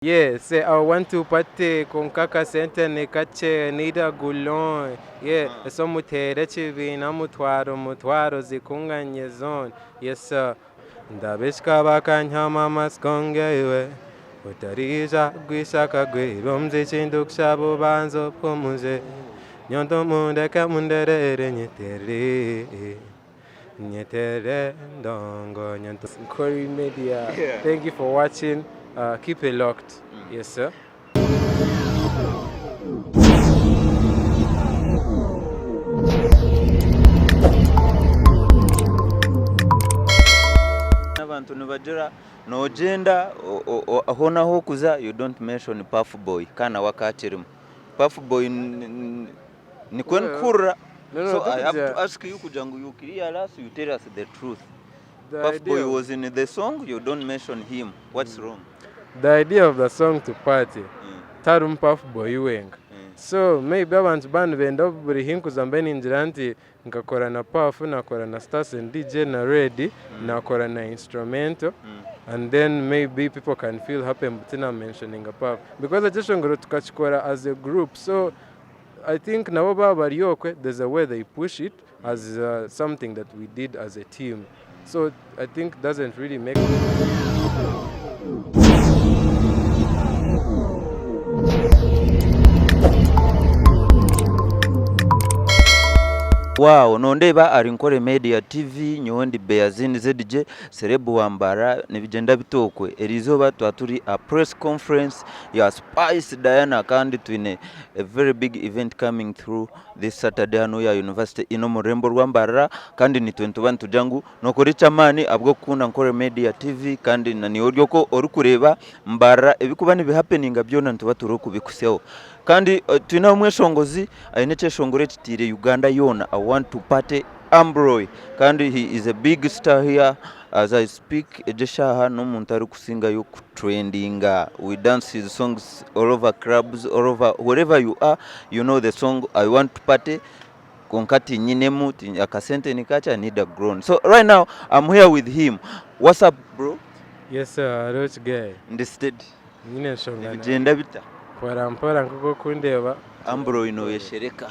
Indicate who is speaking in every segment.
Speaker 1: Yeah, say I want to party Konka Akasente Nikakye nida gulon. Yeah, so mutere chivina mutwaro Zinkunganye Zona. Yes sir. Ndabishka bakanyama maskonge iwe. Utarija gwishaka gwe romze chindukisha bubanzo pumuze. Nyonto mundeka munderere nyetere. Nyetere ndongo nyonto. NKORE Media. Yeah. Thank you for watching. Keep it locked. Yes, sir.
Speaker 2: Abantu nibajira no gender aho naho kuza you don't mention puff boy kana wakachirimu puff boy ni kwenkura. So I have to ask you kujangu you realize you tell us the truth. Puff boy was in the song, you don't mention him. What's wrong?
Speaker 1: The idea of the song to party tarum puff boy wenga. So maybe abantu band benda buri hinkuza mbeni injira nti ngakora na puff nakora na stars and DJ na ready nakora na instrumental and then maybe people can feel happy mbutina mentioning a puff because I just ngoro tukachikora as a group. So I think nabo bariyokwe there's a way they push it as something that we did as a team. So I think doesn't really make
Speaker 2: Wow, nondeba ari NKORE Media TV nyondi Beazini ZJ Serebu Wambara nibigenda bitokwe erizoba twaturi a press conference ya Spice Diana kandi twine a very big event coming through this Saturday hano ya University ino murembo rwambara kandi ni 21 tujangu nokori chamani abwo kuna NKORE Media TV kandi na ni oryo ko orukureba mbara ebikuba ni happening byona ntuba turoku bikuseho kandi twina umweshongozi ayineche shongore kitire Uganda yona. I want to party AMBROY kandi he is a big star here as I speak. Ejeshaha no muntu ari kusinga yo trendinga. We dance his songs all over clubs, all over wherever you are, you know the song I want to party. Konkati nyinemu Akasente Nikakye need a grown. So right now I'm here with him. What's up bro?
Speaker 1: Yes sir, rich guy.
Speaker 2: In the state.
Speaker 1: Nyine shongana.
Speaker 2: Vigenda bita.
Speaker 1: Mpora nkoko kundeba.
Speaker 2: AMBROY no yeshereka.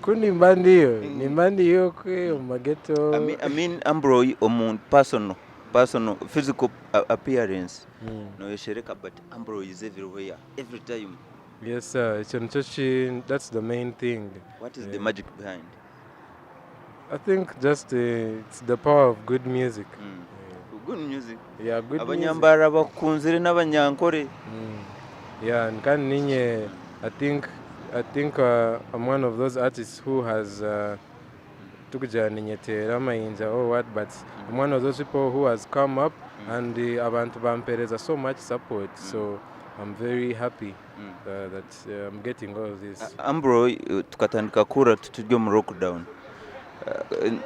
Speaker 1: Kundi mbandiyo, ni mbandiyo kwe umageto.
Speaker 2: I mean AMBROY personal physical appearance. No yeshereka but AMBROY is everywhere every time.
Speaker 1: Yes sir, that's the main thing.
Speaker 2: What is the magic behind?
Speaker 1: I think just it's the power of good music.
Speaker 2: Good music.
Speaker 1: Yeah, good music.
Speaker 2: Abanyambara bakunzire n'abanyankore.
Speaker 1: Yeah, and kan ninye I think I'm one of those artists who has tukujya ninyetera mayinja or what, but I'm one of those people who has come up and abantu bampereza so much support. So I'm very happy that I'm getting all of this.
Speaker 2: AMBROY tukatandika kura tutujyo mu lockdown.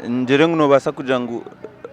Speaker 2: Njereng no basa kujangu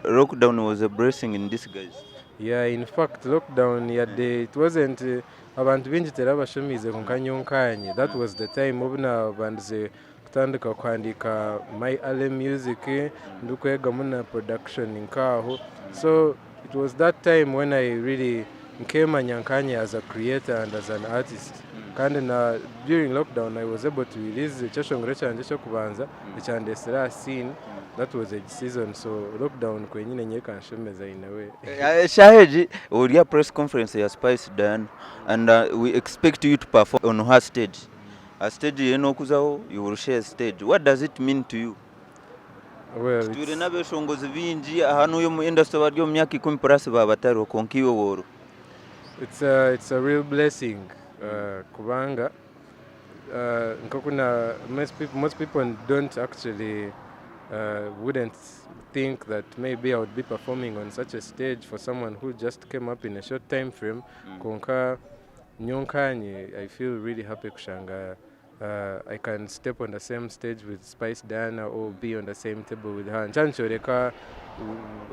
Speaker 2: lockdown was a blessing in disguise.
Speaker 1: Yeah, in fact lockdown it wasn't abantu binjitera bashomize Konka. That was the time ubuna banze kutandika kwandika my album music ndukwega muna production inkaho. So it was that time when I really came Nyankanye as a creator and as an artist. Kandi na during lockdown I was able to release Chashongore chanje cyo kubanza icyandesera scene. That was a season, so lockdown kwenyine nye kanshemeza in a way.
Speaker 2: Shaheji, we are press conference ya Spice Diana and we expect you to perform on her stage. A stage kuzaho, you will share stage. What does it mean to you?
Speaker 1: Well,
Speaker 2: it's nabeshongozi binji hano yo mu industry baryo myaka 10 plus babatari konkiwe woro.
Speaker 1: It's a real blessing. Kubanga nkokuna most people don't actually wouldn't think that maybe I would be performing on such a stage for someone who just came up in a short time frame. Konka Nyunkanye, I feel really happy kushanga. I can step on the same stage with Spice Diana or be on the same table with her. And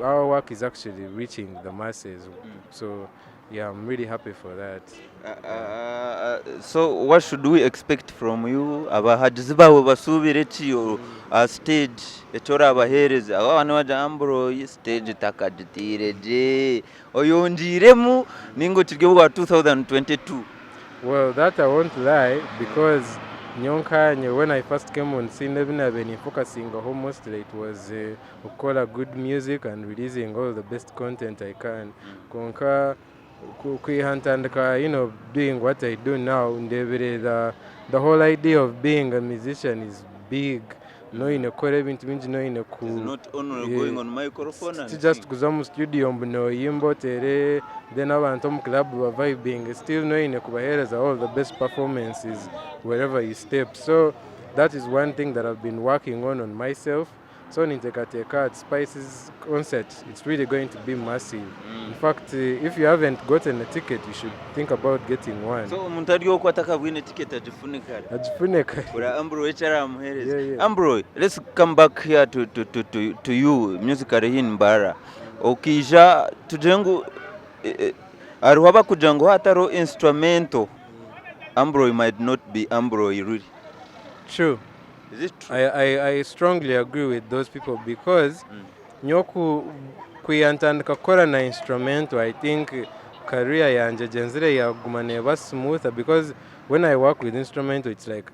Speaker 1: our work is actually reaching the masses. So yeah, I'm really happy for that.
Speaker 2: So what should we expect from you? Abahagizi bawe basubire ki stage echora abahereza abana baja AMBROY stage takagitire je oyonjiremu ningo kirye bwa 2022.
Speaker 1: Well, that I won't lie, because Nyonka, when I first came on scene, even I've been focusing almost it was call good music and releasing all the best content I can. Konka, and doing what I do now, the whole idea of being a musician is big. Knowing a core event means knowing a cool.
Speaker 2: It's not only going on microphone and
Speaker 1: just kuza mu studio mbuno yimbo tere, then abantu mu club were vibing, still knowing kubahereza all the best performances wherever you step. So that is one thing that I've been working on myself. So Nikakye at Spices concert, it's really going to be massive. In fact, if you haven't gotten a ticket, you should think about getting one.
Speaker 2: So umuntu ko ataka bwine ticket
Speaker 1: ajifuneka
Speaker 2: ura AMBROY chara muhereza.
Speaker 1: Yeah.
Speaker 2: AMBROY, let's come back here to you musically hin Mbara. Okija tujengu aruhaba kujango hataro instrumental. AMBROY might not be AMBROY really.
Speaker 1: True.
Speaker 2: Is it true?
Speaker 1: I strongly agree with those people, because nyoku kuyantandika kukora na instrumental, I think career yanje jenzire yaguma neba smoother, because when I work with instrumental, it's like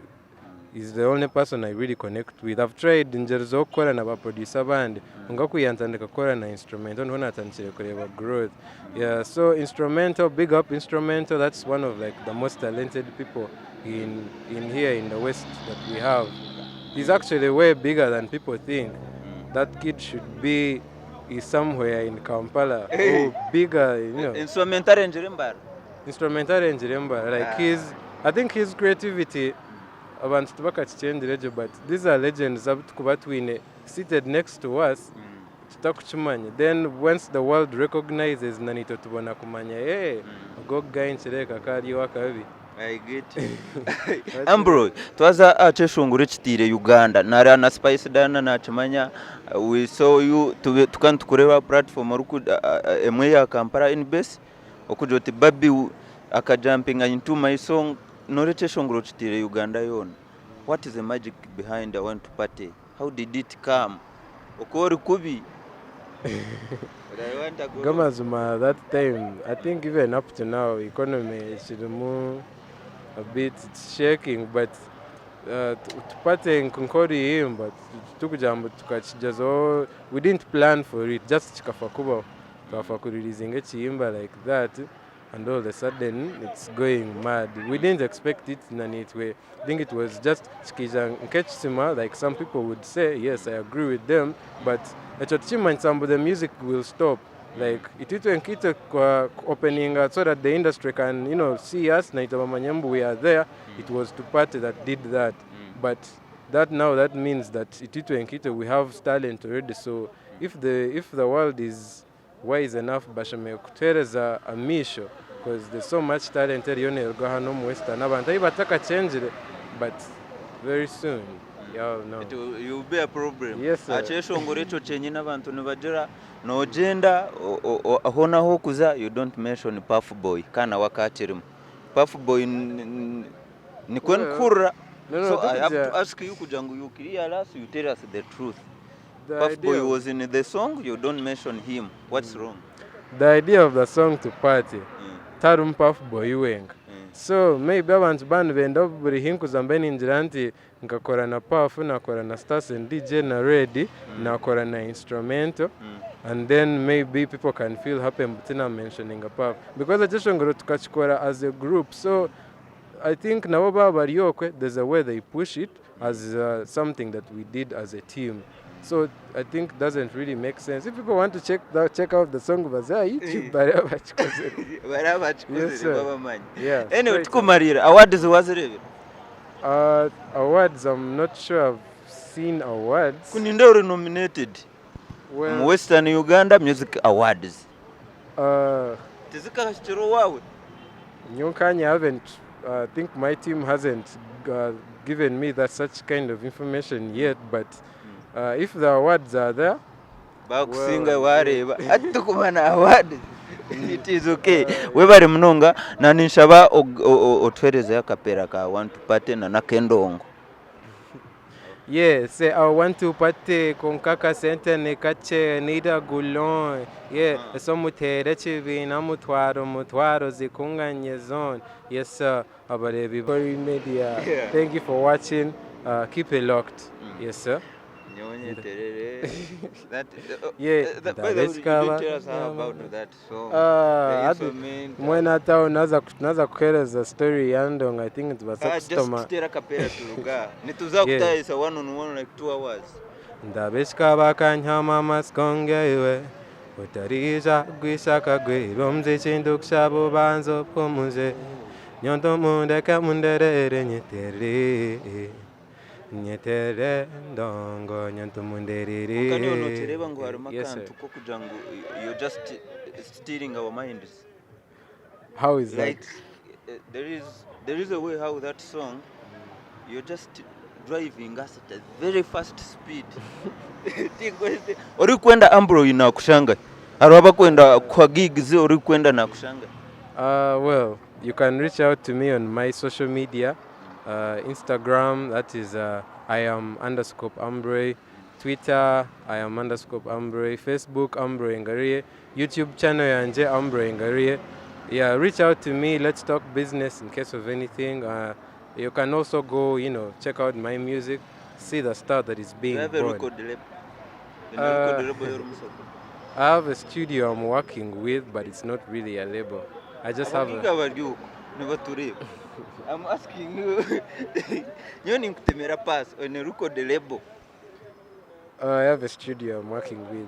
Speaker 1: he's the only person I really connect with. I've tried njeri zo kukora na producer band, nga kuyantandika kukora na instrumental nho natandikire kureba growth. Yeah, so instrumental, big up instrumental. That's one of like the most talented people in here in the West that we have. He's actually way bigger than people think. That kid should be somewhere in Kampala. Oh, bigger,
Speaker 2: Instrumental engineer.
Speaker 1: Instrumental engineer. Like I think his creativity, abantu tubakakichendireje, but these are legends kubatwine seated next to us. Then once the world recognizes nanito tubona kumanya, go guy nchireka kali wakabi.
Speaker 2: I get AMBROY twaza acheshongure chitire Uganda nara na Spice Dana na chimanya. We saw you tukantukureba platform ruku emwe ya Kampala in base okujoti babi akajumping into my song nore cheshongure chitire Uganda yon. What is the magic behind I Want to Party? How did it come? Okori kubi
Speaker 1: Gamazuma, that time, I think even up to now, economy is a bit shaking, but tupate nkunkori him, but tukujambo tukachijazo, we didn't plan for it, just chikafakuba releasing chimba like that, and all of a sudden it's going mad. We didn't expect it in any way. I think it was just chikija nkechisima, like some people would say. Yes, I agree with them, but some of the music will stop. Like it nkite kwa opening so that the industry can see us na itabamanyambu we are there. It was to party that did that, but that means that nkite we have talent already. So if the world is wise enough, bashame kutereza a misho, because there's so much talent yone hano mu Western abantu ibataka change it, but very soon. Yeah, no.
Speaker 2: It will be a problem.
Speaker 1: Yes, sir.
Speaker 2: Acheshongore cho chenye n'abantu nibagera no gender ahona ho kuza, you don't mention Puff Boy kana wakachirimu. Puff Boy ni kwenkura. So I have to ask you kujangu you clear us, you tell us the truth. Puff Boy was in the song, you don't mention him. What's wrong?
Speaker 1: The idea of the song to party. Tarum Puff Boy wenga. So maybe abantu band benda buri hinkuza mbeni injiranti nkakora na Puff, nakora na Stars and DJ na Ready, nakora na instrumental, and then maybe people can feel happy mbutina mentioning a Puff, because acheshongoro tukachikora as a group. So I think nawoba bariyokwe, there's a way they push it as something that we did as a team. So I think it doesn't really make sense. If people want to check out the song, YouTube, yes, sir. Yeah.
Speaker 2: Anyway, tukumarira awards wazirebe.
Speaker 1: Awards, I'm not sure I've seen awards.
Speaker 2: Kuninde uri nominated.
Speaker 1: Well,
Speaker 2: Western Uganda Music Awards. Tizika chiro wawe.
Speaker 1: Nyokanye haven't. I think my team hasn't given me such kind of information yet, but if the awards are there,
Speaker 2: bakusinga wareba atukumana awards. It is okay. Webale munonga na ninshaba otwereze akapera ka want to party na nakendongo.
Speaker 1: Yeah, say I want to party Konka Akasente Nikakye nida gulon. Yeah, so mutere chibina mutwaro Zinkunganye Zona. Yes sir, NKORE Media.
Speaker 2: Yeah.
Speaker 1: Thank you for watching. Keep it locked. Yes sir.
Speaker 2: That
Speaker 1: Yeah,
Speaker 2: by the way, you tell us how about that song.
Speaker 1: Mwena tao naza kueleza story yandong. I think it was a
Speaker 2: Just
Speaker 1: customer.
Speaker 2: stera kapera turuga. Nituza kutaisa 1-on-1 like 2 hours.
Speaker 1: Ndabishka bakanyama maskonge iwe utarija gwishaka gwiro mzichinduksha bubanzo pumuze nyonto mundeka munderere nyetere ndongo nyonto munderere.
Speaker 2: Kani onotereba ngo harimo akantu ko kugira ngo you're just stealing our minds.
Speaker 1: How is
Speaker 2: Like
Speaker 1: that?
Speaker 2: there is a way how that song you're just driving us at a very fast speed. Ori kwenda AMBROY na kushanga. Araba kwenda kwa gigs ori kwenda na kushanga.
Speaker 1: Well, you can reach out to me on my social media. Instagram, that is I am _AMBROY. Twitter, I am _AMBROY. Facebook, AMBROY Ngarie. YouTube channel yanje AMBROY Ngarie. Yeah, reach out to me. Let's talk business in case of anything. You can also go, check out my music, see the stuff that is being brought. I have a studio I'm working with, but it's not really a label. I just have a...
Speaker 2: I'm asking you. You need to me pass on a record label.
Speaker 1: I have a studio I'm working with.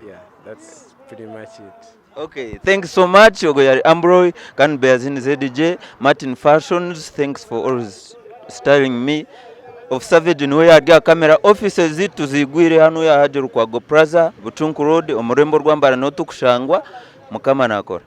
Speaker 1: Yeah, that's pretty much it.
Speaker 2: Okay, thanks so much. Ogoyari AMBROY, can be as in ZDJ, Martin Fashions. Thanks for always styling me. Of Savage in where I camera offices zitu zigwire hano ya hajeru kwa Go Plaza, Butunku Road, omurembo rwambara no tukushangwa mukama nakora.